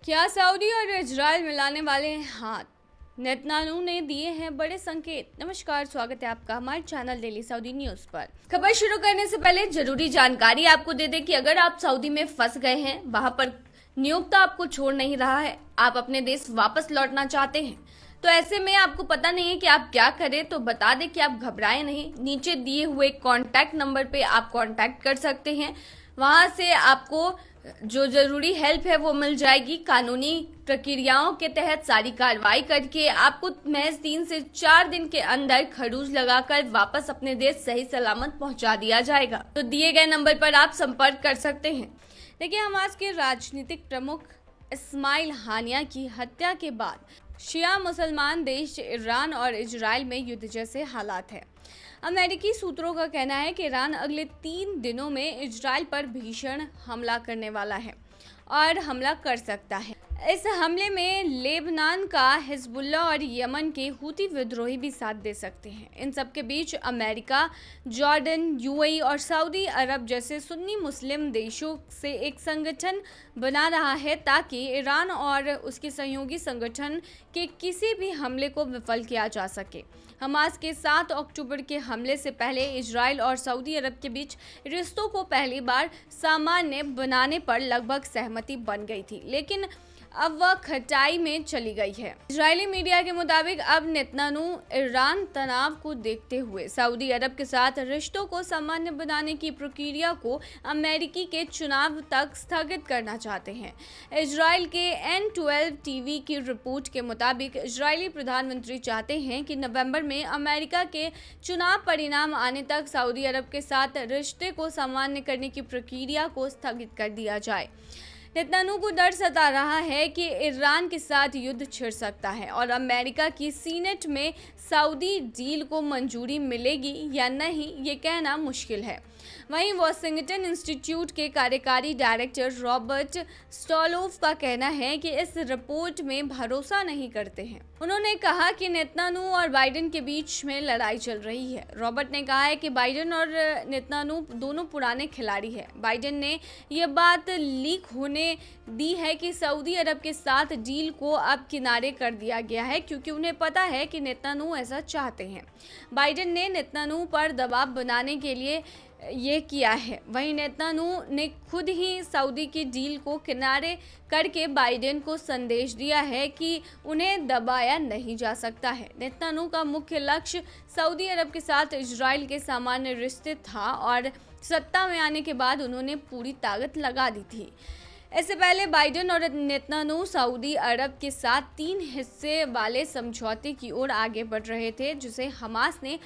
क्या सऊदी और इजराइल मिलाने वाले हैं हाथ? नेतन्याहू ने दिए हैं बड़े संकेत। नमस्कार, स्वागत है आपका हमारे चैनल डेली सऊदी न्यूज पर। खबर शुरू करने से पहले जरूरी जानकारी आपको दे दें कि अगर आप सऊदी में फंस गए हैं, वहां पर नियोक्ता आपको छोड़ नहीं रहा है, आप अपने देश वापस लौटना चाहते हैं, तो ऐसे में आपको पता नहीं है कि आप क्या करें, तो बता दें कि आप घबराएं नहीं। नीचे दिए हुए कॉन्टैक्ट नंबर पे आप कॉन्टैक्ट कर सकते हैं। वहां से आपको जो जरूरी हेल्प है वो मिल जाएगी। कानूनी प्रक्रियाओं के तहत सारी कार्रवाई करके आपको महज 3 से 4 दिन के अंदर खरूज लगाकर वापस अपने देश सही सलामत पहुंचा दिया जाएगा। तो दिए गए नंबर पर आप संपर्क कर सकते हैं। देखिए, हमास के राजनीतिक प्रमुख इस्माइल हानिया की हत्या के बाद शिया मुसलमान देश ईरान और इजराइल में युद्ध जैसे हालात है। अमेरिकी सूत्रों का कहना है कि ईरान अगले 3 दिनों में इजराइल पर भीषण हमला करने वाला है और हमला कर सकता है। इस हमले में लेबनान का हिजबुल्लाह और यमन के हूती विद्रोही भी साथ दे सकते हैं। इन सब के बीच अमेरिका, जॉर्डन, यूएई और सऊदी अरब जैसे सुन्नी मुस्लिम देशों से एक संगठन बना रहा है ताकि ईरान और उसके सहयोगी संगठन के किसी भी हमले को विफल किया जा सके। हमास के 7 अक्टूबर के हमले से पहले इजराइल और सऊदी अरब के बीच रिश्तों को पहली बार सामान्य बनाने पर लगभग सहमति बन गई थी, लेकिन अब वह खटाई में चली गई है। इजरायली मीडिया के मुताबिक अब नेतन्याहू ईरान तनाव को देखते हुए सऊदी अरब के साथ रिश्तों को सामान्य बनाने की प्रक्रिया को अमेरिकी के चुनाव तक स्थगित करना चाहते हैं। इजराइल के N12 टीवी की रिपोर्ट के मुताबिक इजरायली प्रधानमंत्री चाहते हैं कि नवंबर में अमेरिका के चुनाव परिणाम आने तक सऊदी अरब के साथ रिश्ते को सामान्य करने की प्रक्रिया को स्थगित कर दिया जाए। नेतन्याहू को डर सता रहा है कि ईरान के साथ युद्ध छिड़ सकता है और अमेरिका की सीनेट में सऊदी डील को मंजूरी मिलेगी या नहीं, ये कहना मुश्किल है। वहीं वॉशिंगटन इंस्टीट्यूट के कार्यकारी डायरेक्टर रॉबर्ट स्टॉलोव का कहना है कि इस रिपोर्ट में भरोसा नहीं करते हैं। उन्होंने कहा कि नेतन्याहू और बाइडेन के बीच में लड़ाई चल रही है। रॉबर्ट ने कहा है कि बाइडेन और नेतन्याहू दोनों पुराने खिलाड़ी हैं। बाइडेन ने यह बात लीक होने दी है कि सऊदी अरब के साथ डील को अब किनारे कर दिया गया है क्योंकि उन्हें पता है कि नेतन्याहू ऐसा चाहते हैं। बाइडेन ने नेतन्याहू पर दबाव बनाने के लिए ये किया है। वहीं नेतन्याहू ने खुद ही सऊदी की डील को किनारे करके बाइडेन को संदेश दिया है कि उन्हें दबाया नहीं जा सकता है। नेतन्याहू का मुख्य लक्ष्य सऊदी अरब के साथ इजराइल के सामान्य रिश्ते था और सत्ता में आने के बाद उन्होंने पूरी ताकत लगा दी थी। इससे पहले बाइडेन और नेतन्याहू सऊदी अरब के साथ 3 हिस्से वाले समझौते की ओर आगे बढ़ रहे थे, जिसे हमास ने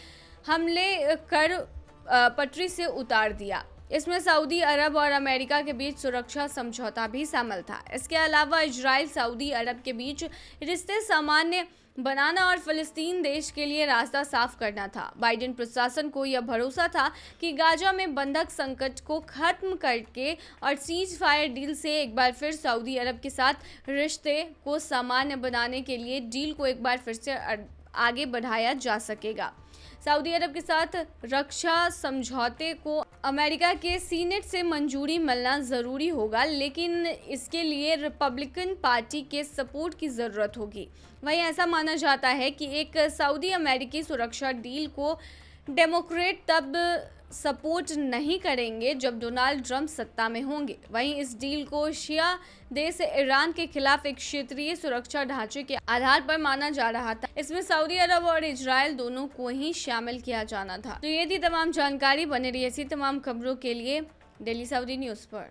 हमले कर पटरी से उतार दिया। इसमें सऊदी अरब और अमेरिका के बीच सुरक्षा समझौता भी शामिल था। इसके अलावा इजराइल सऊदी अरब के बीच रिश्ते सामान्य बनाना और फिलिस्तीन देश के लिए रास्ता साफ करना था। बाइडेन प्रशासन को यह भरोसा था कि गाजा में बंधक संकट को खत्म करके और सीज फायर डील से एक बार फिर सऊदी अरब के साथ रिश्ते को सामान्य बनाने के लिए डील को एक बार फिर से आगे बढ़ाया जा सकेगा। सऊदी अरब के साथ रक्षा समझौते को अमेरिका के सीनेट से मंजूरी मिलना जरूरी होगा, लेकिन इसके लिए रिपब्लिकन पार्टी के सपोर्ट की जरूरत होगी। वहीं ऐसा माना जाता है कि एक सऊदी अमेरिकी सुरक्षा डील को डेमोक्रेट तब सपोर्ट नहीं करेंगे जब डोनाल्ड ट्रंप सत्ता में होंगे। वहीं इस डील को शिया देश ईरान के खिलाफ एक क्षेत्रीय सुरक्षा ढांचे के आधार पर माना जा रहा था। इसमें सऊदी अरब और इजराइल दोनों को ही शामिल किया जाना था। तो ये थी तमाम जानकारी। बने रही ऐसी तमाम खबरों के लिए डेली सऊदी न्यूज पर।